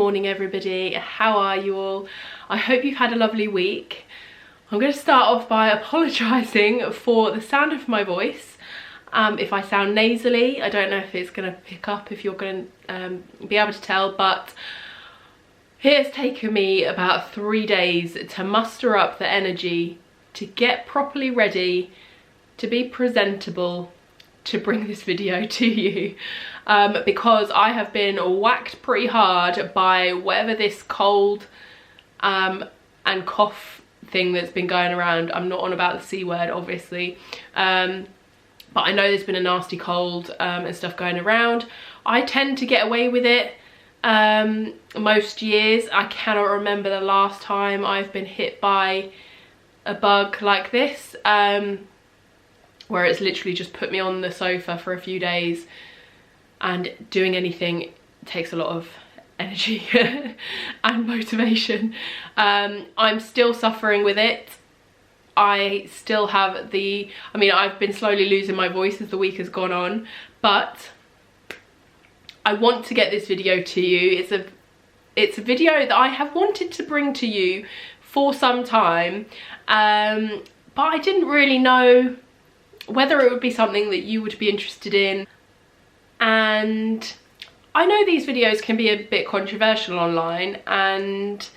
morning everybody, how are you all? I hope you've had a lovely week. I'm going to start off by apologising for the sound of my voice. If I sound nasally, I don't know if it's going to pick up, if you're going to be able to tell, but it's taken me about 3 days to muster up the energy to get properly ready, to be presentable, to bring this video to you, because I have been whacked pretty hard by whatever this cold and cough thing that's been going around. I'm not on about the C word obviously, but I know there's been a nasty cold and stuff going around. I tend to get away with it most years. I cannot remember the last time I've been hit by a bug like this, where it's literally just put me on the sofa for a few days, and doing anything takes a lot of energy and motivation. I'm still suffering with it. I still have I've been slowly losing my voice as the week has gone on, but I want to get this video to you. It's a video that I have wanted to bring to you for some time, but I didn't really know whether it would be something that you would be interested in. And I know these videos can be a bit controversial online, and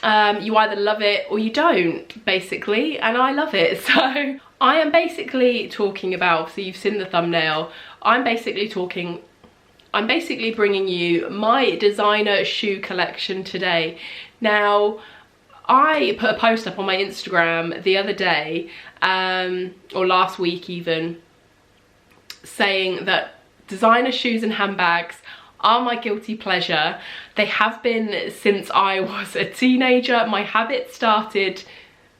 you either love it or you don't, basically, and I love it. So I am basically talking about, so you've seen the thumbnail, I'm basically bringing you my designer shoe collection today. Now, I put a post up on my Instagram the other day, or last week even, saying that designer shoes and handbags are my guilty pleasure. They have been since I was a teenager. My habit started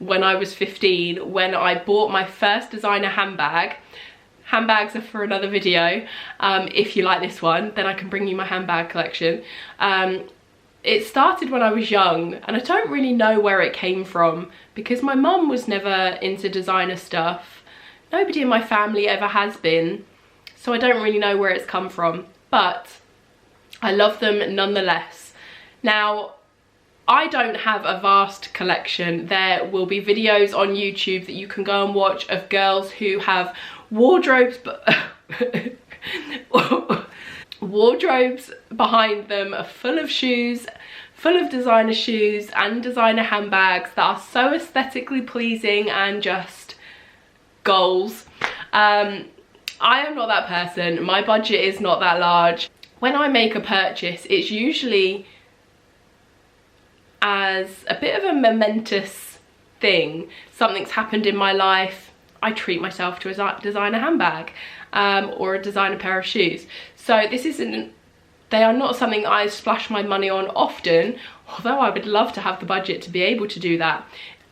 when I was 15, when I bought my first designer handbag. Handbags are for another video. If you like this one, then I can bring you my handbag collection. It started when I was young, and I don't really know where it came from because my mum was never into designer stuff. Nobody in my family ever has been, so I don't really know where it's come from, but I love them nonetheless. Now, I don't have a vast collection. There will be videos on YouTube that you can go and watch of girls who have wardrobes wardrobes behind them are full of shoes, full of designer shoes and designer handbags that are so aesthetically pleasing and just goals. I am not that person. My budget is not that large. When I make a purchase, it's usually as a bit of a momentous thing. Something's happened in my life, I treat myself to a designer handbag or a designer pair of shoes. So they are not something I splash my money on often, although I would love to have the budget to be able to do that.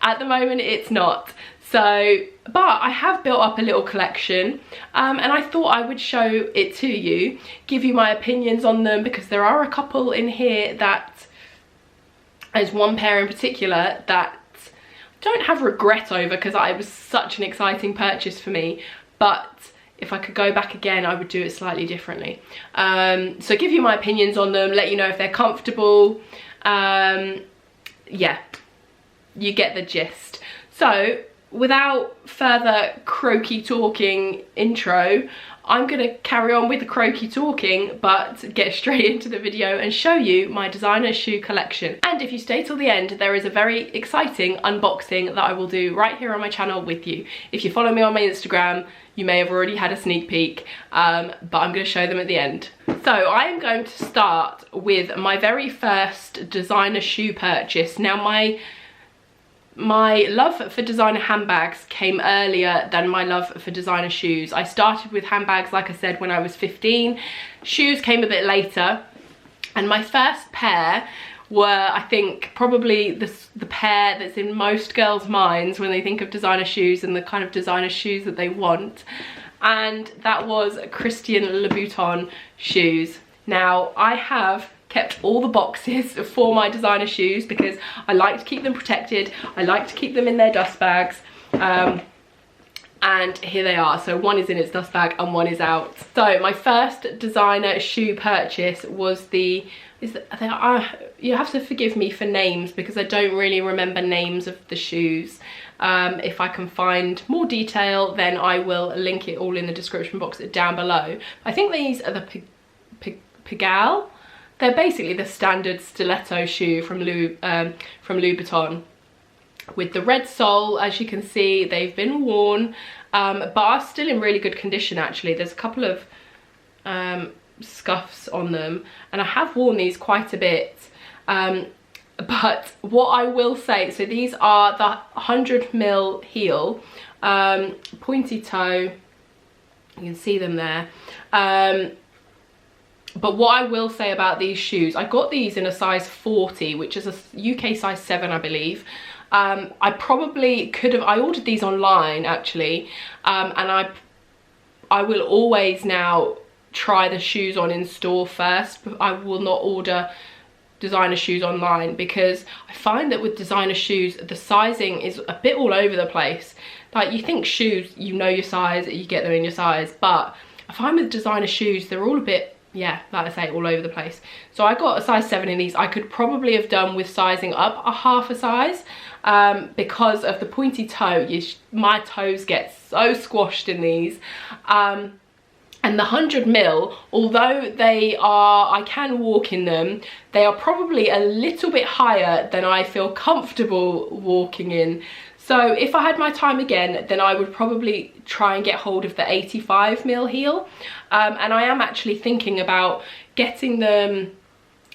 At the moment it's not. So, but I have built up a little collection, and I thought I would show it to you, give you my opinions on them, because there are a couple in here that, there's one pair in particular that I don't have regret over because it was such an exciting purchase for me, but if I could go back again, I would do it slightly differently. So give you my opinions on them, let you know if they're comfortable. Yeah, you get the gist. So without further croaky talking intro, I'm gonna carry on with the croaky talking, but get straight into the video and show you my designer shoe collection. And if you stay till the end, there is a very exciting unboxing that I will do right here on my channel with you. If you follow me on my Instagram, you may have already had a sneak peek, but I'm gonna show them at the end. So I am going to start with my very first designer shoe purchase. Now my love for designer handbags came earlier than my love for designer shoes. I started with handbags, like I said, when I was 15. Shoes came a bit later, and my first pair were, I think, probably the pair that's in most girls' minds when they think of designer shoes and the kind of designer shoes that they want, and that was Christian Louboutin shoes. Now, I have kept all the boxes for my designer shoes because I like to keep them protected. I like to keep them in their dust bags. and here they are. So one is in its dust bag and one is out. So my first designer shoe purchase was you have to forgive me for names because I don't really remember names of the shoes. If I can find more detail, then I will link it all in the description box down below. I think these are the Pigalle. They're basically the standard stiletto shoe from Louboutin, with the red sole. As you can see, they've been worn, but are still in really good condition actually. There's a couple of scuffs on them, and I have worn these quite a bit. But what I will say, so these are the 100mm heel, pointy toe, you can see them there. But what I will say about these shoes, I got these in a size 40, which is a UK size 7, I believe. I probably could have, I ordered these online actually, and I will always now try the shoes on in store first. I will not order designer shoes online because I find that with designer shoes the sizing is a bit all over the place. Like, you think shoes, you know your size, you get them in your size, but I find with designer shoes they're all a bit, yeah, like I say, all over the place. So I got a size 7 in these. I could probably have done with sizing up a half a size, because of the pointy toe. My toes get so squashed in these. And the 100mm, although I can walk in them, they are probably a little bit higher than I feel comfortable walking in. So if I had my time again, then I would probably try and get hold of the 85mm heel. And I am actually thinking about getting them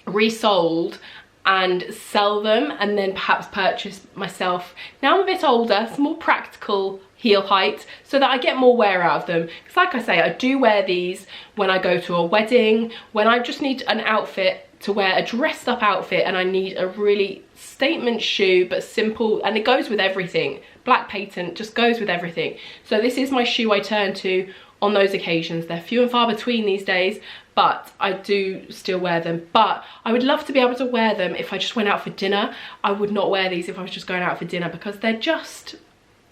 resold and sell them, and then perhaps purchase myself, now I'm a bit older, some more practical heel height, so that I get more wear out of them. Because like I say, I do wear these when I go to a wedding, when I just need an outfit to wear, a dressed up outfit, and I need a really statement shoe but simple, and it goes with everything. Black patent just goes with everything. So this is my shoe I turn to on those occasions. They're few and far between these days, but I do still wear them. But I would love to be able to wear them if I just went out for dinner. I would not wear these if I was just going out for dinner because they're just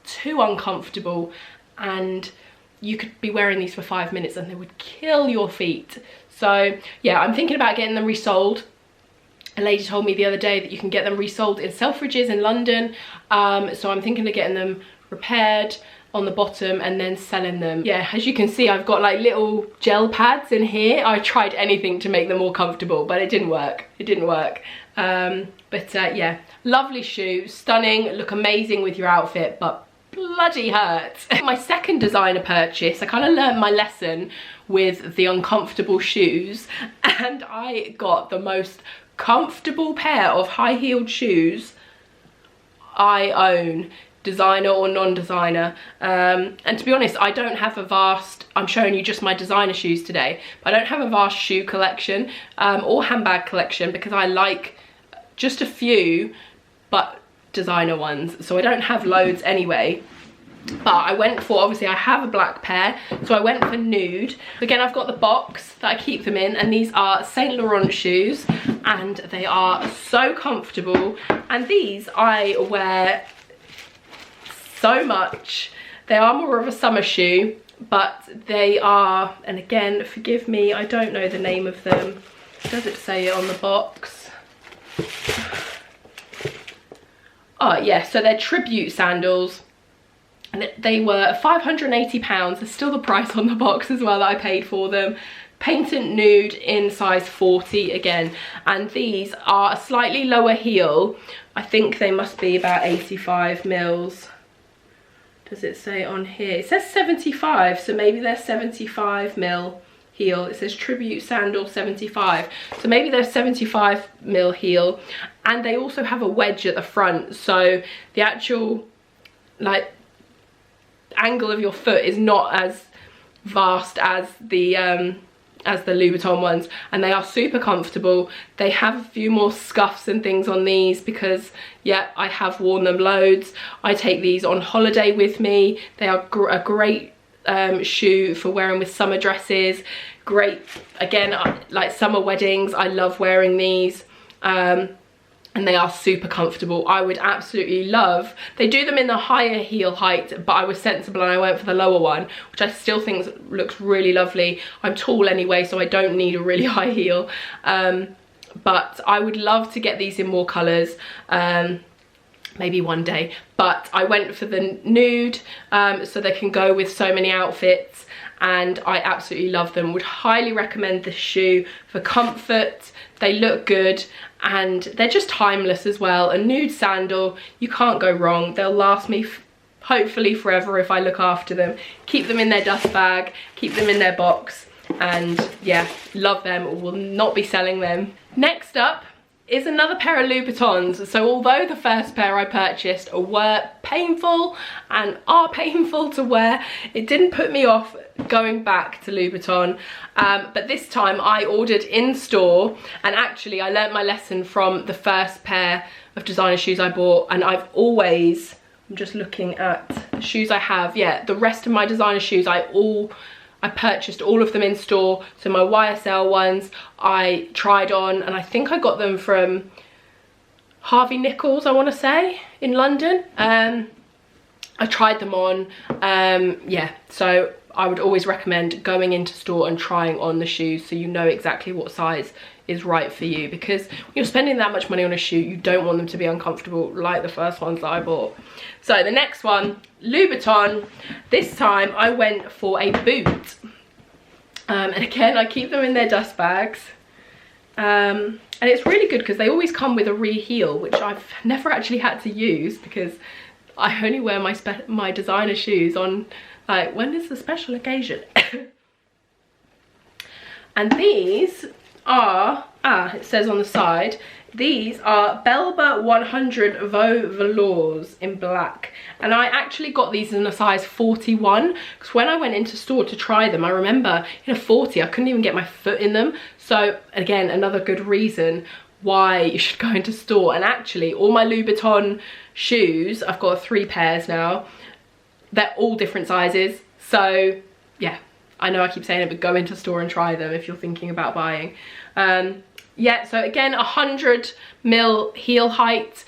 too uncomfortable, and you could be wearing these for 5 minutes and they would kill your feet. So yeah, I'm thinking about getting them resold. A lady told me the other day that you can get them resold in Selfridges in London, so I'm thinking of getting them repaired on the bottom and then selling them. Yeah, as you can see, I've got like little gel pads in here. I tried anything to make them more comfortable, but it didn't work. It didn't work. Yeah, lovely shoe, stunning, look amazing with your outfit, but bloody hurts. My second designer purchase, I kind of learned my lesson with the uncomfortable shoes, and I got the most comfortable pair of high-heeled shoes I own, designer or non-designer. And to be honest, I don't have a vast, I'm showing you just my designer shoes today, but I don't have a vast shoe collection or handbag collection, because I like just a few but designer ones, so I don't have loads anyway. But I went for, obviously I have a black pair, so I went for nude. Again, I've got the box that I keep them in, and these are Saint Laurent shoes, and they are so comfortable, and these I wear so much. They are more of a summer shoe, but they are, and again, forgive me, I don't know the name of them. Does it say it on the box? Oh yeah, so they're Tribute Sandals. They were £580. There's still the price on the box as well that I paid for them. Patent nude in size 40 again, and these are a slightly lower heel. I think they must be about 85mm. Does it say on here? It says 75, so maybe they're 75mm heel. It says Tribute Sandal 75, so maybe they're 75mm heel. And they also have a wedge at the front, so the actual like angle of your foot is not as vast as the Louboutin ones, and they are super comfortable. They have a few more scuffs and things on these because, yeah, I have worn them loads. I take these on holiday with me. They are a great shoe for wearing with summer dresses. Great, again, like summer weddings, I love wearing these. And and they are super comfortable. I would absolutely love, they do them in the higher heel height, but I was sensible and I went for the lower one, which I still think looks really lovely. I'm tall anyway, so I don't need a really high heel, but I would love to get these in more colours, maybe one day. But I went for the nude, so they can go with so many outfits, and I absolutely love them. Would highly recommend this shoe for comfort. They look good and they're just timeless as well. A nude sandal, you can't go wrong. They'll last me hopefully forever if I look after them. Keep them in their dust bag, keep them in their box, and yeah, love them. Will not be selling them. Next up is another pair of Louboutins. So although the first pair I purchased were painful and are painful to wear, it didn't put me off going back to Louboutin, but this time I ordered in store, and actually I learnt my lesson from the first pair of designer shoes I bought, and I've always, I'm just looking at the shoes I have, yeah, the rest of my designer shoes I purchased all of them in store. So my YSL ones I tried on, and I think I got them from Harvey Nichols, I want to say, in London. I tried them on, yeah, so I would always recommend going into store and trying on the shoes so you know exactly what size is right for you, because when you're spending that much money on a shoe, you don't want them to be uncomfortable like the first ones that I bought. So the next one, Louboutin. This time I went for a boot, and again I keep them in their dust bags, and it's really good because they always come with a re-heel, which I've never actually had to use because I only wear my designer shoes on, like, when is the special occasion? And these are, it says on the side, these are Belba 100 Veau Velours in black. And I actually got these in a size 41, because when I went into store to try them, I remember in a 40, I couldn't even get my foot in them. So again, another good reason why you should go into store. And actually all my Louboutin shoes, I've got 3 pairs now, they're all different sizes. So yeah, I know I keep saying it, but go into store and try them if you're thinking about buying. Yeah, so again, 100mm heel height.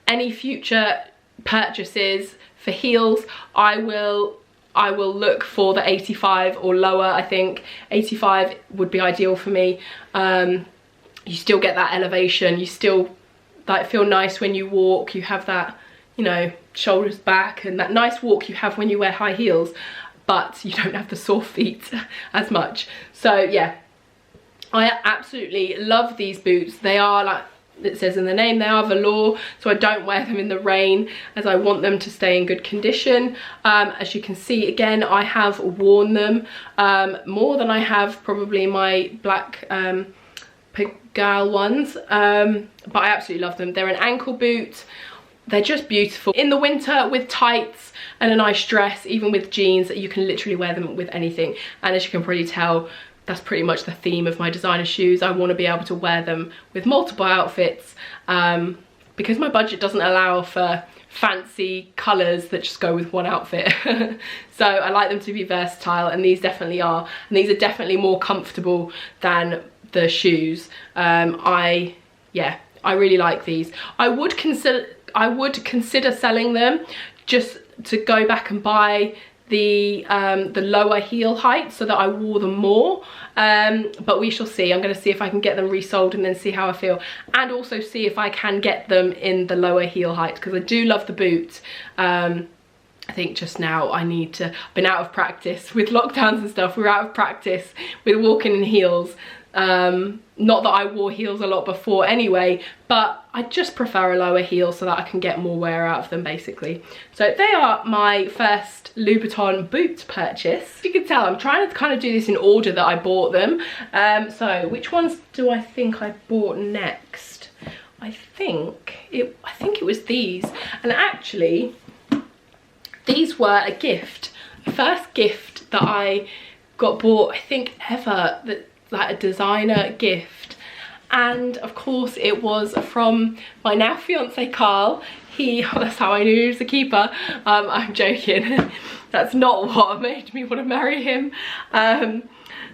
Any future purchases for heels, I will look for the 85 or lower. I think 85 would be ideal for me. You still get that elevation, you still like feel nice when you walk, you have that, you know, shoulders back and that nice walk you have when you wear high heels, but you don't have the sore feet as much. So yeah, I absolutely love these boots. They are, like it says in the name, they are velour, so I don't wear them in the rain as I want them to stay in good condition. As you can see, again, I have worn them more than I have probably my black Pigalle ones, but I absolutely love them. They're an ankle boot. They're just beautiful. In the winter with tights and a nice dress, even with jeans, you can literally wear them with anything. And as you can probably tell, that's pretty much the theme of my designer shoes. I want to be able to wear them with multiple outfits, because my budget doesn't allow for fancy colours that just go with one outfit. So I like them to be versatile, and these definitely are. And these are definitely more comfortable than the shoes. Yeah, I really like these. I would consider selling them just to go back and buy the lower heel height so that I wore them more, but we shall see. I'm going to see if I can get them resold and then see how I feel, and also see if I can get them in the lower heel height, because I do love the boot. I think just now I need to, I've been out of practice with lockdowns and stuff. We're out of practice with walking in heels. Not that I wore heels a lot before anyway, but I just prefer a lower heel so that I can get more wear out of them, basically. So they are my first Louboutin boot purchase. As you can tell, I'm trying to kind of do this in order that I bought them. So which ones do I think I bought next? I think it was these. And actually, these were a gift. The first gift that I got bought, I think ever, that like a designer gift, and of course it was from my now fiance Carl. That's how I knew he was a keeper. I'm joking. That's not what made me want to marry him.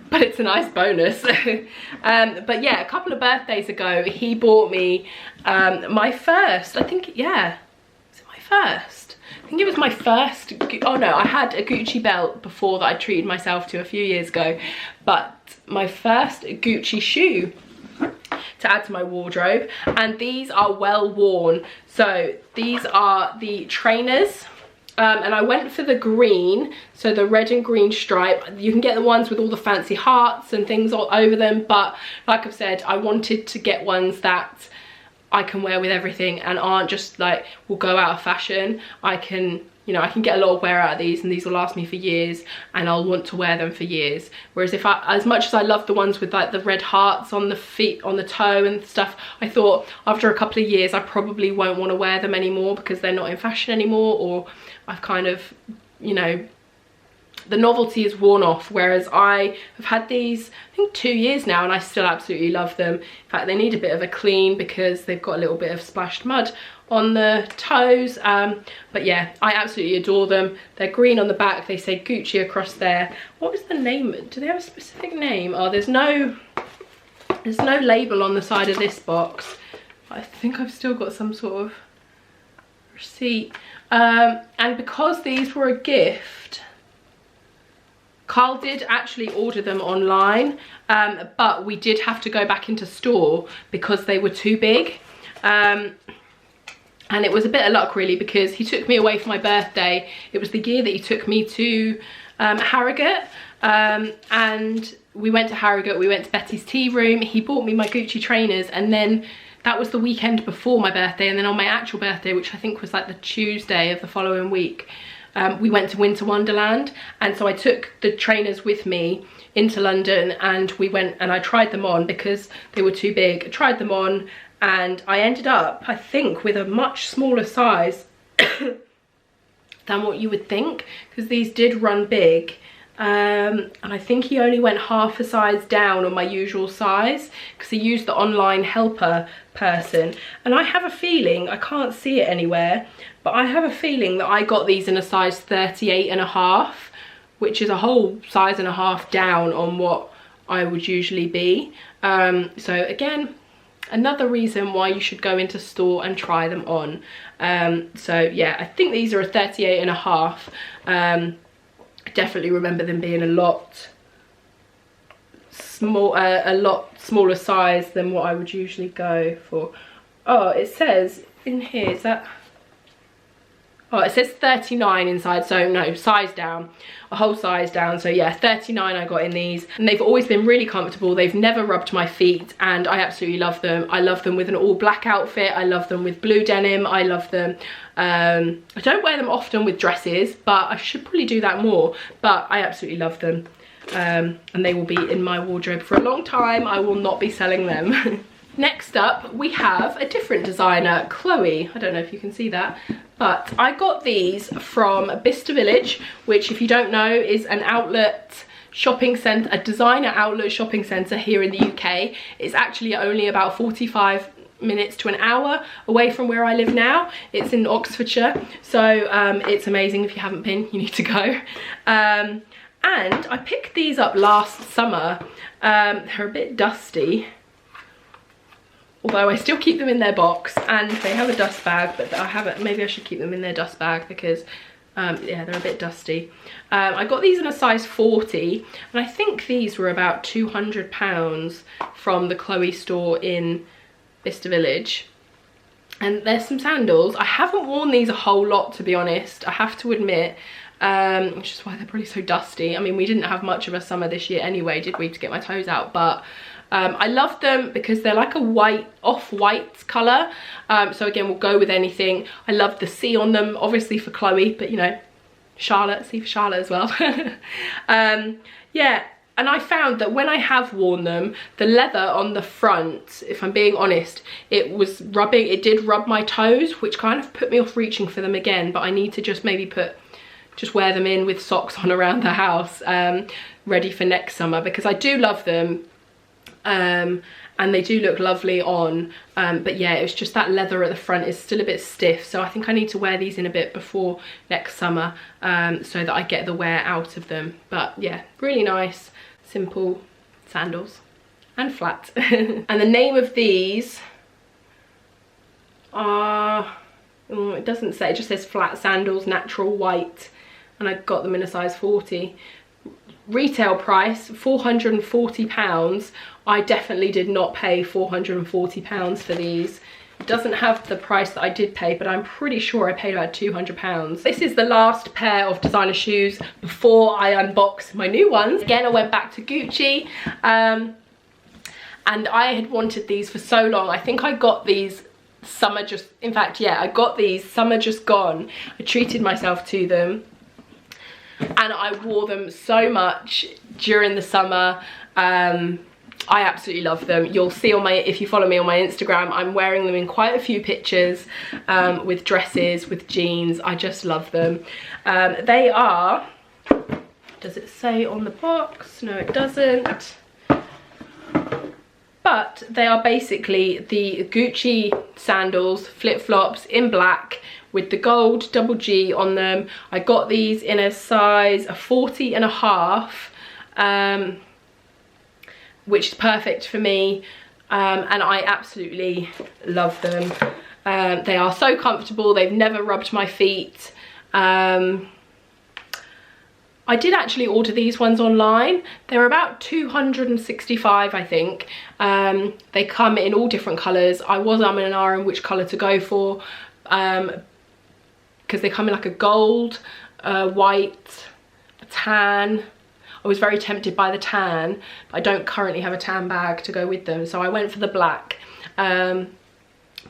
But it's a nice bonus. But yeah, a couple of birthdays ago, he bought me my first, I think, yeah, was it my first? I think it was my first, oh no, I had a Gucci belt before that I treated myself to a few years ago, but my first Gucci shoe to add to my wardrobe, and these are well worn. So these are the trainers. And I went for the green, so the red and green stripe. You can get the ones with all the fancy hearts and things all over them, but like I've said, I wanted to get ones that I can wear with everything and aren't just like, will go out of fashion. I can, you know, I can get a lot of wear out of these, and these will last me for years, and I'll want to wear them for years. Whereas if as much as I love the ones with like the red hearts on the feet, on the toe and stuff, I thought after a couple of years I probably won't want to wear them anymore because they're not in fashion anymore, or I've kind of, you know, the novelty is worn off. Whereas I have had these, I think 2 years now, and I still absolutely love them. In fact, they need a bit of a clean because they've got a little bit of splashed mud on the toes, but yeah, I absolutely adore them. They're green on the back, they say Gucci across there. What was the name? Do they have a specific name? Oh, there's no label on the side of this box. I think I've still got some sort of receipt. And because these were a gift, Carl did actually order them online, but we did have to go back into store because they were too big. And it was a bit of luck really, because he took me away for my birthday. It was the year that he took me to Harrogate, and we went to Harrogate, we went to Betty's Tea Room. He bought me my Gucci trainers, and then that was the weekend before my birthday, and then on my actual birthday, which I think was like the Tuesday of the following week, we went to Winter Wonderland. And so I took the trainers with me into London, and we went and I tried them on because they were too big. I tried them on, and I ended up, I think, with a much smaller size than what you would think, because these did run big. And I think he only went half a size down on my usual size because he used the online helper person. And I have a feeling, I can't see it anywhere, but I have a feeling that I got these in a size 38.5, which is a whole size and a half down on what I would usually be. So again, another reason why you should go into store and try them on. So yeah, I think these are a 38.5. I definitely remember them being a lot smaller size than what I would usually go for. Oh, it says in here, is that, oh, it says 39 inside, so no, size down, a whole size down. So yeah, 39 I got in these, and they've always been really comfortable. They've never rubbed my feet, and I absolutely love them. I love them with an all black outfit. I love them with blue denim. I love them. I don't wear them often with dresses, but I should probably do that more, but I absolutely love them. And they will be in my wardrobe for a long time. I will not be selling them. Next up, we have a different designer, Chloe. I don't know if you can see that, but I got these from Bicester Village, which, if you don't know, is an outlet shopping centre, a designer outlet shopping centre here in the UK. It's actually only about 45 minutes to an hour away from where I live now. It's in Oxfordshire, so it's amazing. If you haven't been, you need to go. And I picked these up last summer. They're a bit dusty, although I still keep them in their box, and they have a dust bag, but I haven't, maybe I should keep them in their dust bag because yeah, they're a bit dusty. I got these in a size 40, and I think these were about £200 from the Chloe store in Bicester Village. And there's some sandals. I haven't worn these a whole lot, to be honest, I have to admit, which is why they're probably so dusty. I mean, we didn't have much of a summer this year anyway, did we, to get my toes out, but I love them because they're like a white, off-white colour. So again, we'll go with anything. I love the C on them, obviously for Chloe, but you know, Charlotte, C for Charlotte as well. Yeah, and I found that when I have worn them, the leather on the front, if I'm being honest, it did rub my toes, which kind of put me off reaching for them again, but I need to just maybe just wear them in with socks on around the house, ready for next summer, because I do love them. and they do look lovely on, but yeah, it's just that leather at the front is still a bit stiff, so I think I need to wear these in a bit before next summer, so that I get the wear out of them. But yeah, really nice, simple sandals and flat. And the name of these are, it doesn't say, it just says flat sandals, natural white, and I got them in a size 40. Retail price £440. I definitely did not pay £440 for these. It doesn't have the price that I did pay, but I'm pretty sure I paid about £200. This is the last pair of designer shoes before I unbox my new ones. Again, I went back to Gucci, and I had wanted these for so long. I think I got these summer just, in fact, yeah, I got these summer just gone. I treated myself to them, and I wore them so much during the summer. I absolutely love them. You'll see on my, if you follow me on my Instagram, I'm wearing them in quite a few pictures, with dresses, with jeans. I just love them. They are, does it say on the box? No, it doesn't. But they are basically the Gucci sandals, flip-flops in black with the gold double G on them. I got these in a size 40.5, which is perfect for me, and I absolutely love them. They are so comfortable. They've never rubbed my feet. I did actually order these ones online. They're about 265, I think. They come in all different colours. I was umming and ahhing which colour to go for, because they come in like a gold, white, a tan. I was very tempted by the tan, but I don't currently have a tan bag to go with them, so I went for the black.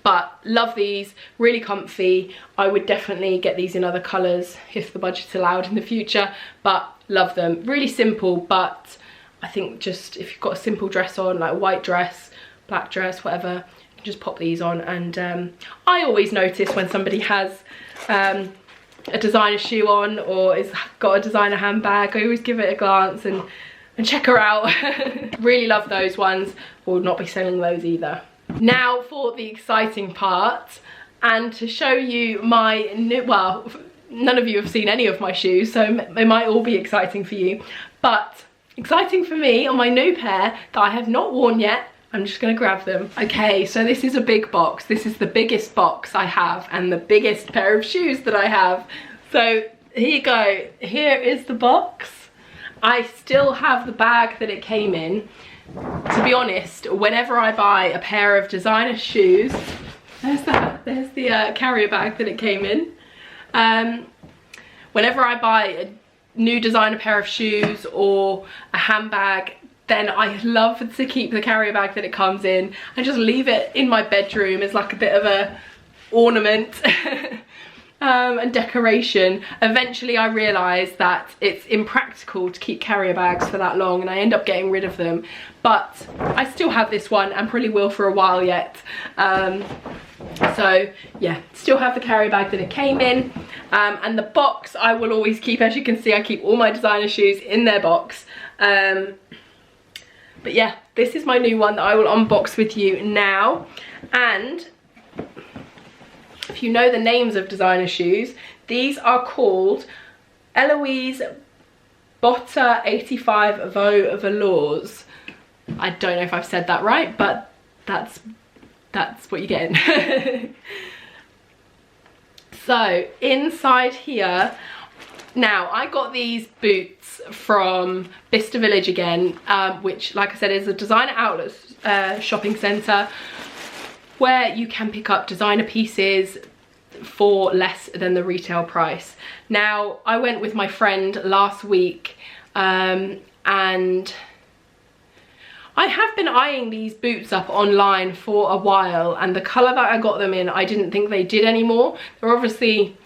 But love these, really comfy. I would definitely get these in other colours if the budget's allowed in the future, but love them. Really simple, but I think just if you've got a simple dress on, like a white dress, black dress, whatever, you can just pop these on. And I always notice when somebody has a designer shoe on or has got a designer handbag. I always give it a glance and check her out. Really love those ones. Will not be selling those either. Now for the exciting part, and to show you my new, well, none of you have seen any of my shoes, so they might all be exciting for you, but exciting for me on my new pair that I have not worn yet. I'm just gonna grab them. Okay, so this is a big box. This is the biggest box I have and the biggest pair of shoes that I have. So here you go. Here is the box. I still have the bag that it came in. To be honest, whenever I buy a pair of designer shoes, there's the carrier bag that it came in. Whenever I buy a new designer pair of shoes or a handbag, then I love to keep the carrier bag that it comes in and just leave it in my bedroom as like a bit of a ornament and decoration. Eventually I realised that it's impractical to keep carrier bags for that long, and I end up getting rid of them, but I still have this one and probably will for a while yet. So yeah, still have the carrier bag that it came in, and the box I will always keep. As you can see, I keep all my designer shoes in their box. But yeah, this is my new one that I will unbox with you now. And if you know the names of designer shoes, these are called Eloise Botta 85 Veau Velours. I don't know if I've said that right, but that's what you get. So inside here, now I got these boots from Bicester Village again, which, like I said, is a designer outlet shopping centre where you can pick up designer pieces for less than the retail price. Now, I went with my friend last week, and I have been eyeing these boots up online for a while, and the colour that I got them in, I didn't think they did anymore. They're obviously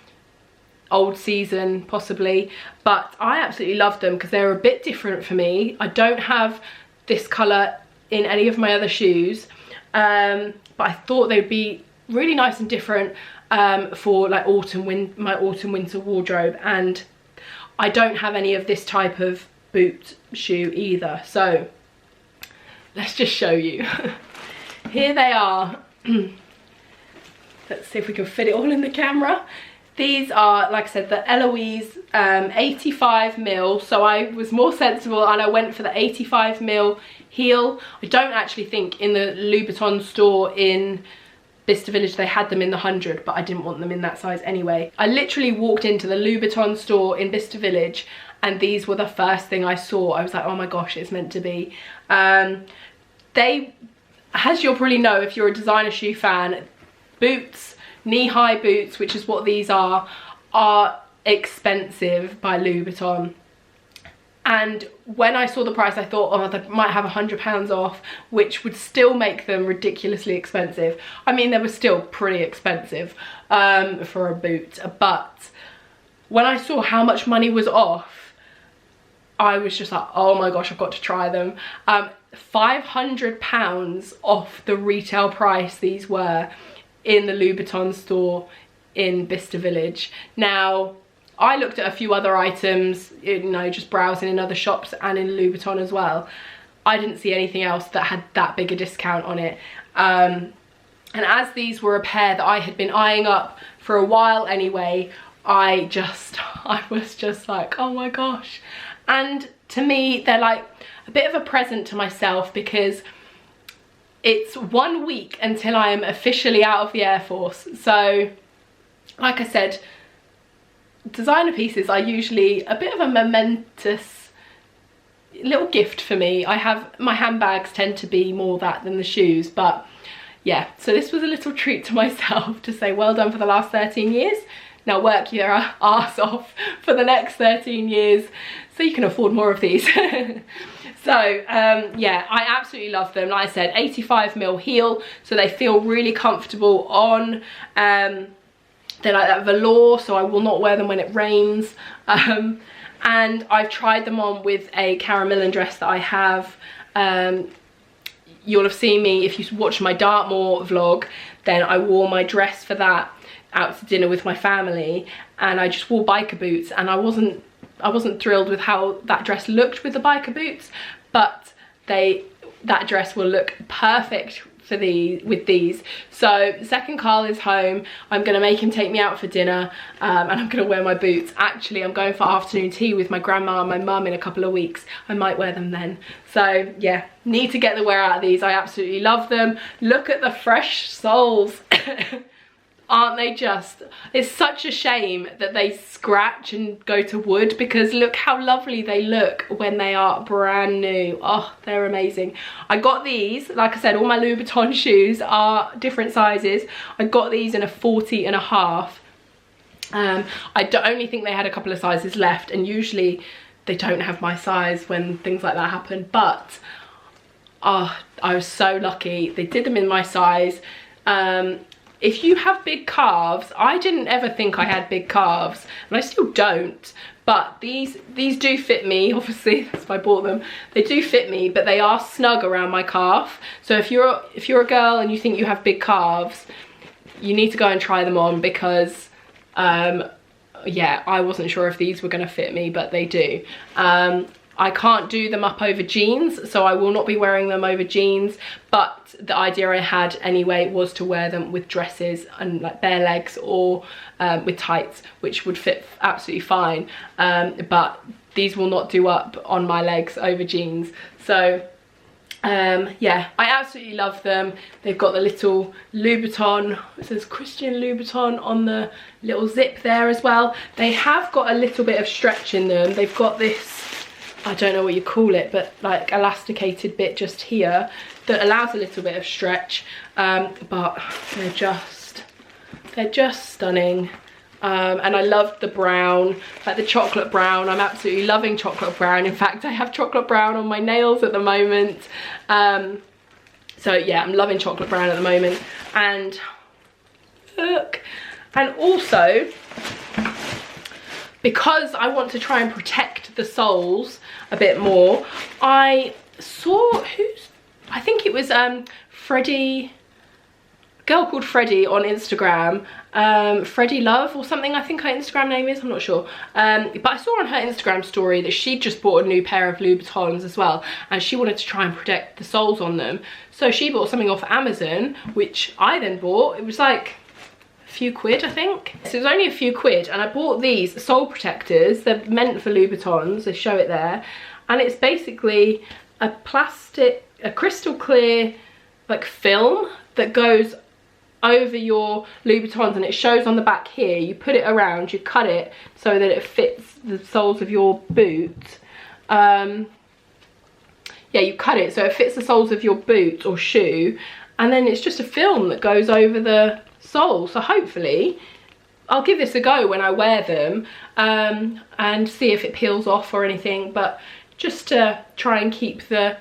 old season, possibly, but I absolutely love them because they're a bit different for me. I don't have this colour in any of my other shoes, but I thought they'd be really nice and different for like my autumn winter wardrobe, and I don't have any of this type of boot shoe either, so let's just show you. here they are. Let's see if we can fit it all in the camera. These are, like I said, the Eloise 85mm, so I was more sensible and I went for the 85mm heel. I don't actually think in the Louboutin store in Bicester Village they had them in the 100, but I didn't want them in that size anyway. I literally walked into the Louboutin store in Bicester Village and these were the first thing I saw. I was like, oh my gosh, it's meant to be. They, as you'll probably know if you're a designer shoe fan, boots, knee-high boots, which is what these are expensive by Louboutin. And when I saw the price, I thought, oh, they might have £100 off, which would still make them ridiculously expensive. I mean, they were still pretty expensive for a boot, but when I saw how much money was off, I was just like, oh my gosh, I've got to try them. £500 off the retail price these were in the Louboutin store in Bicester Village. Now, I looked at a few other items, you know, just browsing in other shops and in Louboutin as well. I didn't see anything else that had that big a discount on it. And as these were a pair that I had been eyeing up for a while anyway, I was just like, oh my gosh. And to me, they're like a bit of a present to myself because it's 1 week until I am officially out of the Air Force. So, like I said, designer pieces are usually a bit of a momentous little gift for me. My handbags tend to be more that than the shoes, but yeah, so this was a little treat to myself to say well done for the last 13 years. Now work your arse off for the next 13 years so you can afford more of these. So yeah, I absolutely love them. Like I said, 85mm heel, so they feel really comfortable on. They're like that velour, so I will not wear them when it rains. And I've tried them on with a Caramelin dress that I have. You'll have seen me, if you watch my Dartmoor vlog, then I wore my dress for that out to dinner with my family, and I just wore biker boots, and I wasn't thrilled with how that dress looked with the biker boots, but that dress will look perfect for with these. So second Carl is home, I'm gonna make him take me out for dinner, and I'm gonna wear my boots. Actually, I'm going for afternoon tea with my grandma and my mum in a couple of weeks. I might wear them then. So yeah, need to get the wear out of these. I absolutely love them. Look at the fresh soles. Aren't they just? It's such a shame that they scratch and go to wood, because look how lovely they look when they are brand new. Oh, they're amazing. I got these, like I said, all my Louboutin shoes are different sizes. I got these in a 40.5. I only think they had a couple of sizes left, and usually they don't have my size when things like that happen, but oh, I was so lucky. They did them in my size. If you have big calves, I didn't ever think I had big calves, and I still don't, but these do fit me. Obviously, that's why I bought them. They do fit me, but they are snug around my calf. So if you're a girl and you think you have big calves, you need to go and try them on, because yeah, I wasn't sure if these were going to fit me, but they do. I can't do them up over jeans, so I will not be wearing them over jeans, but the idea I had anyway was to wear them with dresses and like bare legs, or with tights, which would fit absolutely fine, but these will not do up on my legs over jeans. So yeah, I absolutely love them. They've got the little Louboutin, it says Christian Louboutin on the little zip there as well. They have got a little bit of stretch in them. They've got this, I don't know what you call it, but like elasticated bit just here that allows a little bit of stretch, but they're just stunning. And I love the brown, like the chocolate brown. I'm absolutely loving chocolate brown. In fact, I have chocolate brown on my nails at the moment. So yeah, I'm loving chocolate brown at the moment. And look, and also, because I want to try and protect the soles a bit more, I saw, I think it was Freddie, a girl called Freddie on Instagram, Freddie Love or something, I think her Instagram name is, I'm not sure. But I saw on her Instagram story that she just bought a new pair of Louboutins as well, and she wanted to try and protect the soles on them. So she bought something off Amazon, which I then bought. It was like a few quid, I think. So it was only a few quid, and I bought these sole protectors. They're meant for Louboutins, they show it there. And it's basically a crystal clear like film that goes over your Louboutins, and it shows on the back here. You put it around, you cut it so that it fits the soles of your boot. Yeah, you cut it so it fits the soles of your boot or shoe, and then it's just a film that goes over the sole. So hopefully I'll give this a go when I wear them, and see if it peels off or anything, but just to try and keep the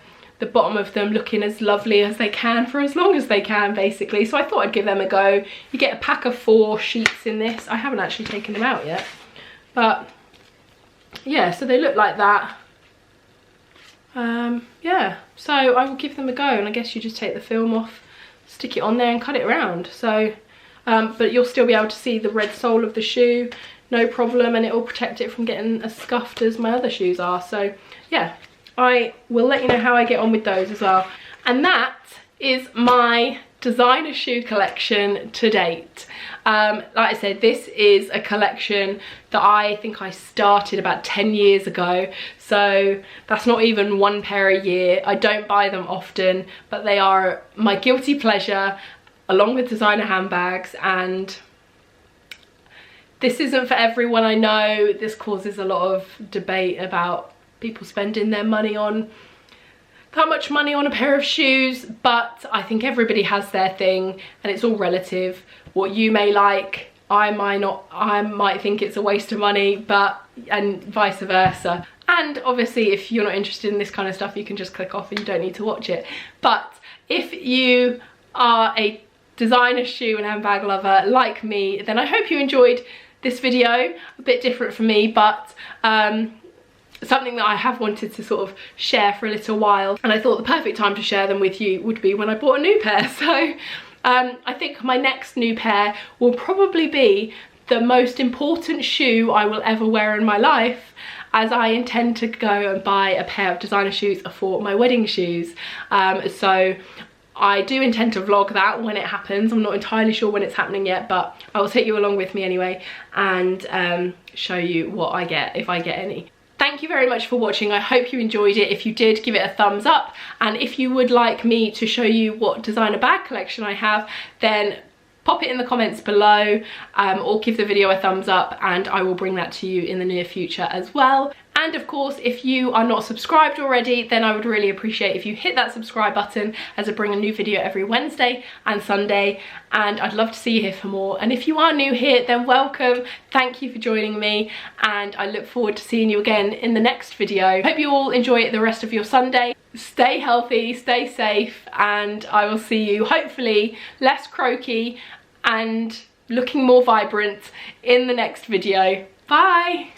bottom of them looking as lovely as they can for as long as they can, basically. So I thought I'd give them a go. You get a pack of 4 sheets in this. I haven't actually taken them out yet, but yeah, so they look like that. Yeah, so I will give them a go, and I guess you just take the film off, stick it on there and cut it around. So but you'll still be able to see the red sole of the shoe, no problem, and it will protect it from getting as scuffed as my other shoes are. So yeah, I will let you know how I get on with those as well. And that is my designer shoe collection to date. Like I said, this is a collection that I think I started about 10 years ago. So that's not even 1 pair a year. I don't buy them often, but they are my guilty pleasure along with designer handbags. And this isn't for everyone, I know. This causes a lot of debate about people spending their money on that much money on a pair of shoes, but I think everybody has their thing, and it's all relative. What you may like, I might not. I might think it's a waste of money, and vice versa. And obviously if you're not interested in this kind of stuff, you can just click off and you don't need to watch it. But if you are a designer shoe and handbag lover like me, then I hope you enjoyed this video. A bit different for me, but something that I have wanted to sort of share for a little while, and I thought the perfect time to share them with you would be when I bought a new pair. So I think my next new pair will probably be the most important shoe I will ever wear in my life, as I intend to go and buy a pair of designer shoes for my wedding shoes. So I do intend to vlog that when it happens. I'm not entirely sure when it's happening yet, but I will take you along with me anyway, and show you what I get, if I get any. Thank you very much for watching. I hope you enjoyed it. If you did, give it a thumbs up. And if you would like me to show you what designer bag collection I have, then pop it in the comments below, or give the video a thumbs up, and I will bring that to you in the near future as well. And of course, if you are not subscribed already, then I would really appreciate if you hit that subscribe button, as I bring a new video every Wednesday and Sunday, and I'd love to see you here for more. And if you are new here, then welcome. Thank you for joining me, and I look forward to seeing you again in the next video. Hope you all enjoy the rest of your Sunday. Stay healthy, stay safe, and I will see you hopefully less croaky and looking more vibrant in the next video. Bye!